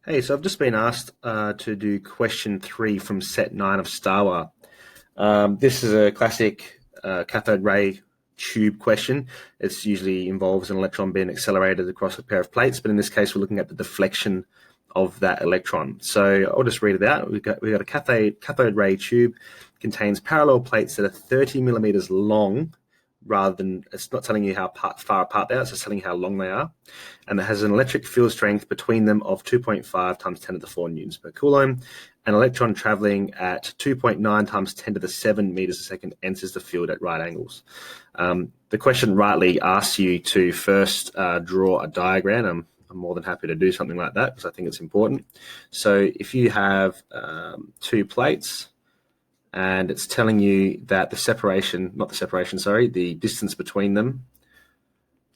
Hey, so I've just been asked to do question 3 from set 9 of Stawa. This is a classic cathode ray tube question. It usually involves an electron being accelerated across a pair of plates, but in this case, we're looking at the deflection of that electron. So I'll just read it out. We've got a cathode ray tube, contains parallel plates that are 30 millimeters long, rather than, it's not telling you how far apart they are, it's just telling you how long they are. And it has an electric field strength between them of 2.5 times 10 to the 4 newtons per coulomb. An electron traveling at 2.9 times 10 to the 7 meters a second enters the field at right angles. The question rightly asks you to first draw a diagram. I'm more than happy to do something like that because I think it's important. So if you have two plates, and it's telling you that the distance between them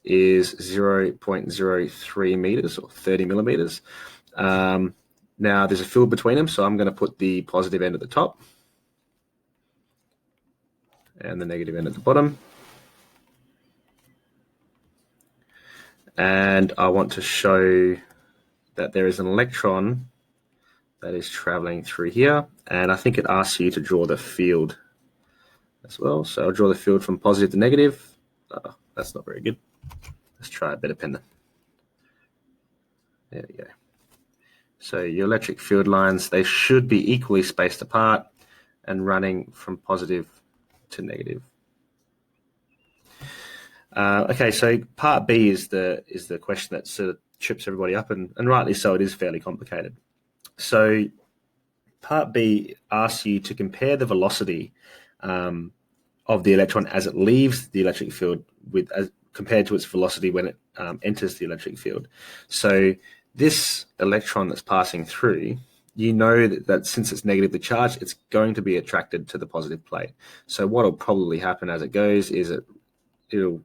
is 0.03 meters or 30 millimeters. Now there's a field between them, so I'm going to put the positive end at the top and the negative end at the bottom. And I want to show that there is an electron that is traveling through here, and I think it asks you to draw the field as well. So I'll draw the field from positive to negative. That's not very good. Let's try a better pen then. There we go. So your electric field lines, they should be equally spaced apart and running from positive to negative. Okay, so part B is the question that sort of trips everybody up, and rightly so. It is fairly complicated. So part B asks you to compare the velocity of the electron as it leaves the electric field compared to its velocity when it enters the electric field. So this electron that's passing through, you know that since it's negatively charged, it's going to be attracted to the positive plate. So what will probably happen as it goes is it'll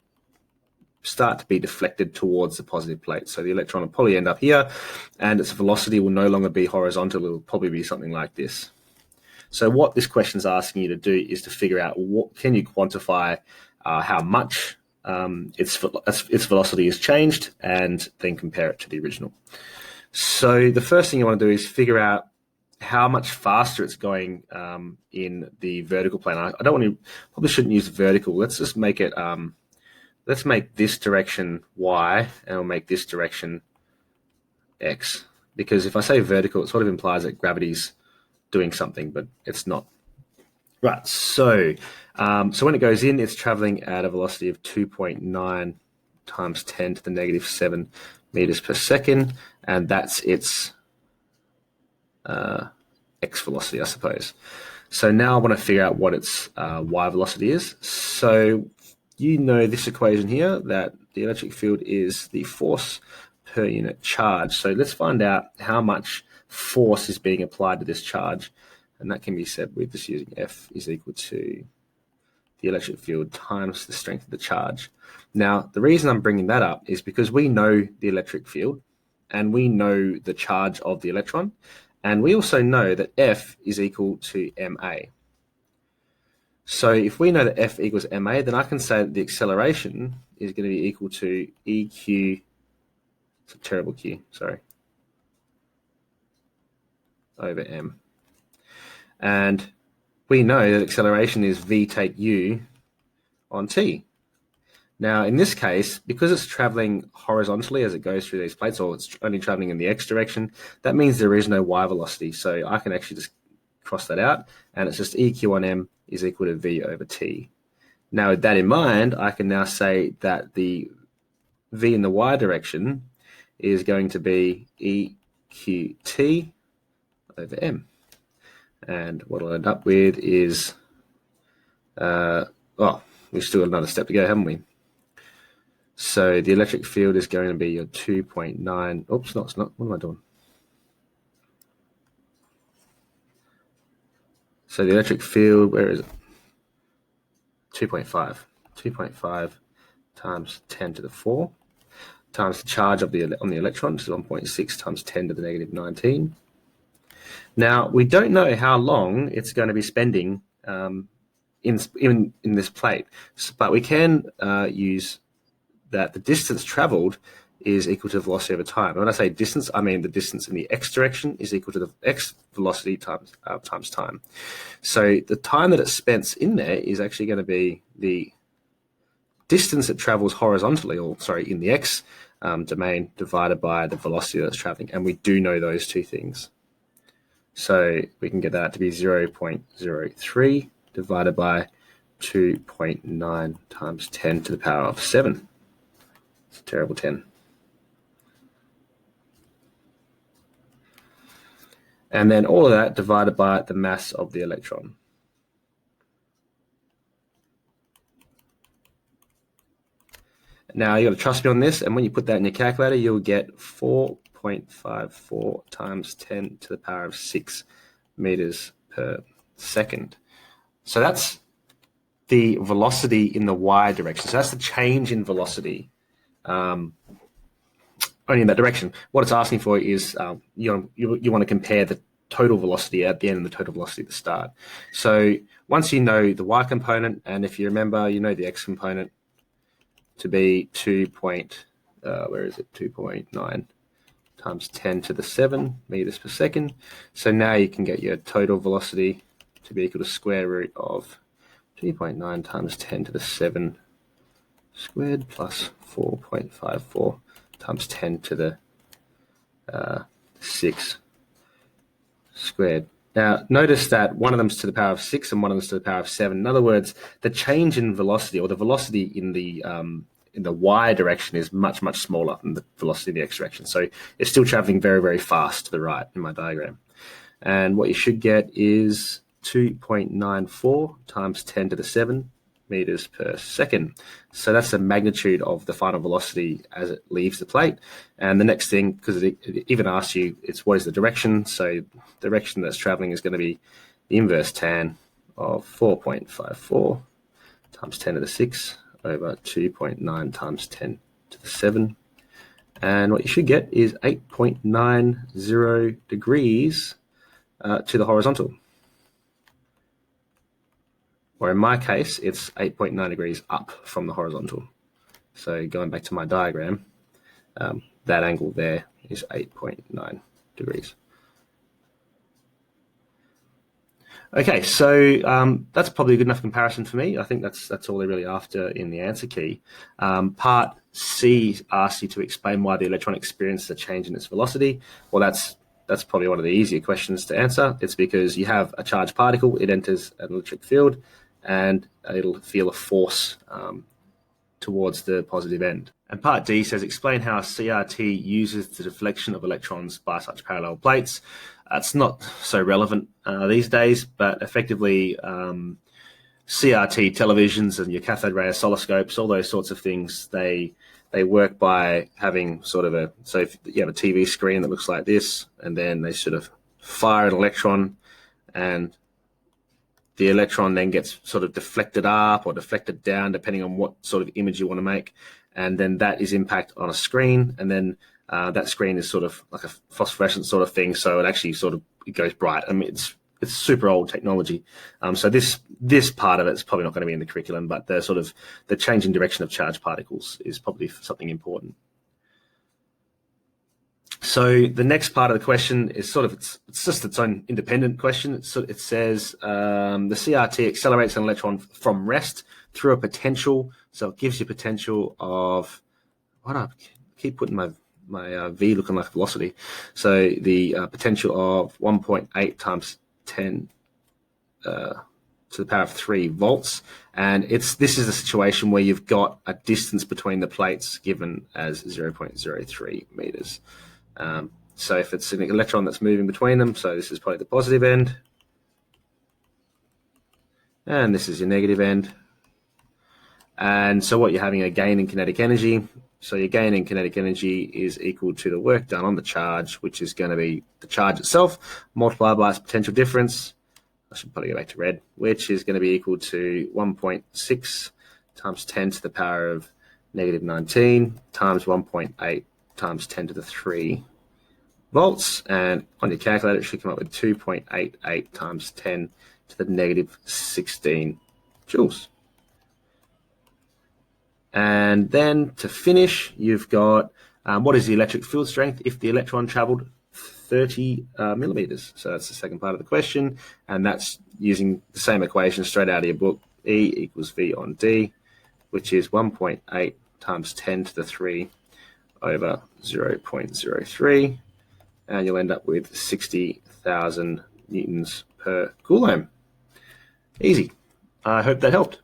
start to be deflected towards the positive plate. So the electron will probably end up here, and its velocity will no longer be horizontal. It will probably be something like this. So what this question is asking you to do is to figure out can you quantify how much its velocity has changed, and then compare it to the original. So the first thing you want to do is figure out how much faster it's going in the vertical plane. I probably shouldn't use vertical. Let's just make it. Let's make this direction y, and we'll make this direction x. Because if I say vertical, it sort of implies that gravity's doing something, but it's not. Right, so when it goes in, it's traveling at a velocity of 2.9 times 10 to the negative 7 meters per second, and that's its x velocity, I suppose. So now I want to figure out what its y velocity is. So you know this equation here, that the electric field is the force per unit charge. So let's find out how much force is being applied to this charge. And that can be said with just using F is equal to the electric field times the strength of the charge. Now, the reason I'm bringing that up is because we know the electric field and we know the charge of the electron. And we also know that F is equal to ma. So if we know that F equals ma, then I can say that the acceleration is going to be equal to EQ, it's a terrible Q, sorry, over m. And we know that acceleration is v take u on t. Now, in this case, because it's traveling horizontally as it goes through these plates, or it's only traveling in the x direction, that means there is no y velocity. So I can actually just cross that out, and it's just EQ on m is equal to v over t. Now, with that in mind, I can now say that the v in the y direction is going to be EQT over m. And what I'll end up with is, we've still got another step to go, haven't we? So the electric field is going to be your 2.9, oops, no, it's not, what am I doing? So the electric field, where is it? 2.5 times 10 to the 4 times the charge on the electron, which is 1.6 times 10 to the negative 19. Now, we don't know how long it's going to be spending in this plate, but we can use that the distance traveled is equal to the velocity over time. And when I say distance, I mean the distance in the x direction is equal to the x velocity times time. So the time that it spends in there is actually going to be the distance it travels horizontally, or sorry, in the x domain divided by the velocity that's traveling. And we do know those two things. So we can get that to be 0.03 divided by 2.9 times 10 to the power of 7. It's a terrible 10. And then all of that divided by the mass of the electron. Now you got to trust me on this, and when you put that in your calculator, you'll get 4.54 times 10 to the power of 6 meters per second. So that's the velocity in the y direction. So that's the change in velocity only in that direction. What it's asking for is you want to compare the total velocity at the end and the total velocity at the start. So once you know the y component, and if you remember, you know the x component to be 2.9 times 10 to the 7 meters per second. So now you can get your total velocity to be equal to square root of 2.9 times 10 to the 7 squared plus 4.54 times 10 to the 6 squared. Now, notice that one of them is to the power of 6 and one of them is to the power of 7. In other words, the change in velocity, or the velocity in the y direction, is much, much smaller than the velocity in the x direction. So it's still traveling very, very fast to the right in my diagram. And what you should get is 2.94 times 10 to the 7 meters per second. So that's the magnitude of the final velocity as it leaves the plate. And the next thing, because it even asks you, it's what is the direction? So the direction that's traveling is going to be the inverse tan of 4.54 times 10 to the 6 over 2.9 times 10 to the 7. And what you should get is 8.90 degrees to the horizontal. Or in my case, it's 8.9 degrees up from the horizontal. So going back to my diagram, that angle there is 8.9 degrees. Okay, so that's probably a good enough comparison for me. I think that's all they're really after in the answer key. Part C asks you to explain why the electron experiences a change in its velocity. Well, that's probably one of the easier questions to answer. It's because you have a charged particle, it enters an electric field, and it'll feel a force towards the positive end. And part D says, explain how a CRT uses the deflection of electrons by such parallel plates. It's not so relevant these days, but effectively CRT televisions and your cathode ray oscilloscopes, all those sorts of things, they work by having sort of so if you have a TV screen that looks like this, and then they sort of fire an electron, and the electron then gets sort of deflected up or deflected down, depending on what sort of image you want to make. And then that is impact on a screen. And then that screen is sort of like a phosphorescent sort of thing. So it actually it goes bright. I mean, it's super old technology. So this part of it's probably not going to be in the curriculum, but the change in direction of charged particles is probably something important. So the next part of the question is it's just its own independent question. It says the CRT accelerates an electron from rest through a potential. So it gives you potential of I keep putting my V looking like velocity. So the potential of 1.8 times 10 to the power of 3 volts. And this is a situation where you've got a distance between the plates given as 0.03 meters. So if it's an electron that's moving between them, so this is probably the positive end, and this is your negative end. And so what you're having a gain in kinetic energy. So your gain in kinetic energy is equal to the work done on the charge, which is going to be the charge itself multiplied by its potential difference. I should probably go back to red, which is going to be equal to 1.6 times 10 to the power of negative 19 times 1.8 times 10 to the 3 volts, and on your calculator it should come up with 2.88 times 10 to the negative 16 joules. And then to finish, you've got What is the electric field strength if the electron traveled 30 millimeters? So that's the second part of the question, and that's using the same equation straight out of your book. E equals V on D, which is 1.8 times 10 to the 3 over 0.03, and you'll end up with 60,000 newtons per coulomb. Easy. I hope that helped.